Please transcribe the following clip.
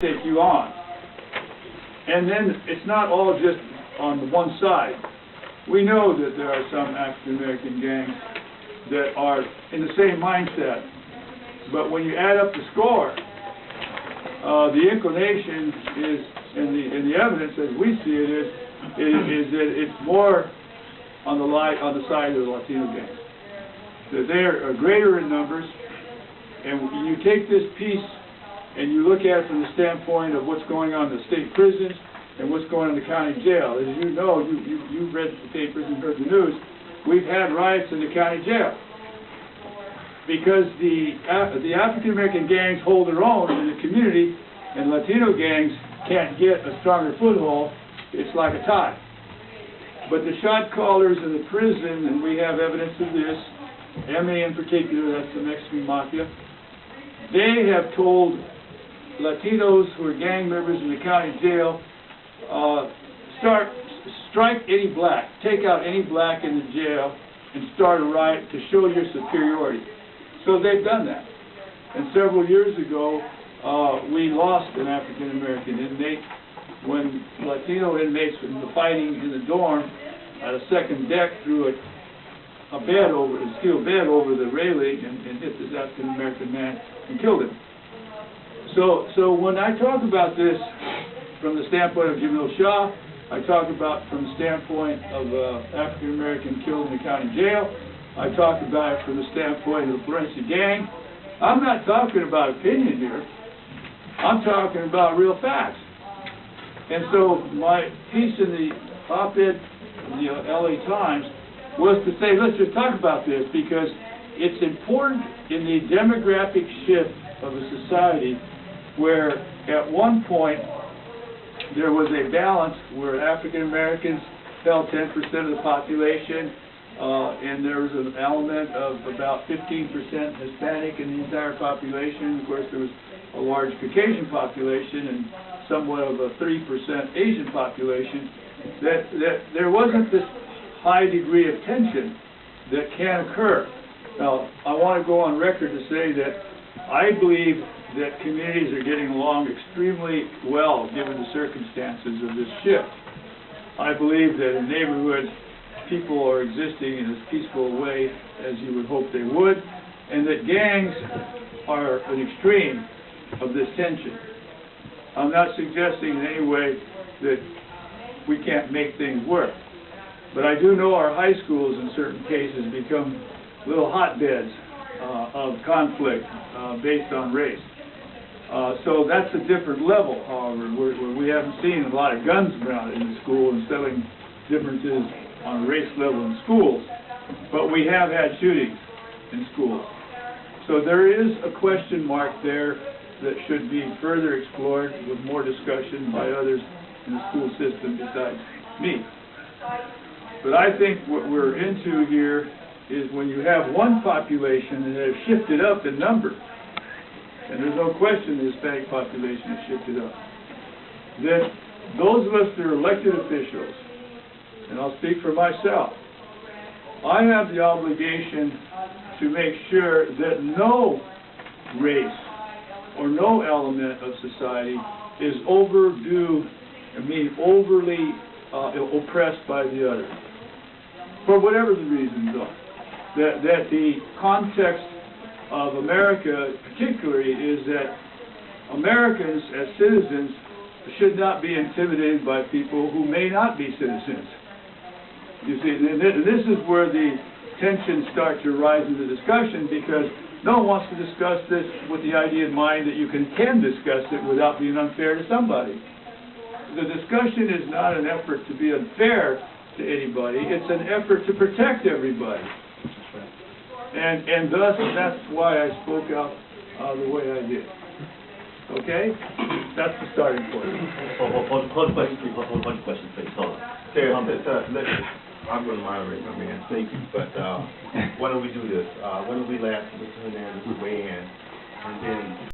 take you on. And then it's not all just on the one side. We know that there are some African American gangs that are in the same mindset. But when you add up the score, the inclination is, and the evidence as we see it is that it's more on the side of the Latino gangs. That they are greater in numbers, and you take this piece and you look at it from the standpoint of what's going on in the state prisons and what's going on in the county jail. As you know, you've read the papers and heard the news, we've had riots in the county jail. Because the African American gangs hold their own in the community and Latino gangs can't get a stronger foothold, it's like a tie. But the shot callers in the prison, and we have evidence of this, MA in particular, that's the Mexican Mafia, they have told Latinos who are gang members in the county jail, strike any black, take out any black in the jail, and start a riot to show your superiority. So they've done that. And several years ago, we lost an African American inmate when Latino inmates in the fighting in the dorm at a second deck threw a steel bed over the railing and hit this African American man and killed him. So when I talk about this from the standpoint of Jamil Shah, I talk about from the standpoint of African American killed in the county jail. I talk about it from the standpoint of the Valencia gang. I'm not talking about opinion here. I'm talking about real facts. And so my piece in the op-ed in the LA Times was to say, let's just talk about this because it's important in the demographic shift of a society where at one point there was a balance where African Americans held 10% of the population, and there was an element of about 15% Hispanic in the entire population. Of course, there was a large Caucasian population and somewhat of a 3% Asian population. That there wasn't this high degree of tension that can occur. Now, I want to go on record to say that I believe that communities are getting along extremely well given the circumstances of this shift. I believe that in neighborhoods, people are existing in as peaceful a way as you would hope they would, and that gangs are an extreme of this tension. I'm not suggesting in any way that we can't make things work, but I do know our high schools in certain cases become little hotbeds of conflict based on race. So that's a different level, however, where we haven't seen a lot of guns around in the school and settling differences on a race level in schools, but we have had shootings in schools. So there is a question mark there that should be further explored with more discussion by others in the school system besides me. But I think what we're into here is when you have one population that has shifted up in number, and there's no question the Hispanic population has shifted up, that those of us that are elected officials, and I'll speak for myself, I have the obligation to make sure that no race or no element of society is overly oppressed by the other, for whatever the reasons are. That the context of America particularly is that Americans as citizens should not be intimidated by people who may not be citizens. You see, and this is where the tensions start to rise in the discussion because no one wants to discuss this with the idea in mind that you can discuss it without being unfair to somebody. The discussion is not an effort to be unfair to anybody, it's an effort to protect everybody. And thus, that's why I spoke out the way I did. Okay? That's the starting point. Hold the question, please. Hold on. I'm going to moderate, my man. Thank you. But why don't we do this? Why don't we let Mr. Hernandez weigh in, and then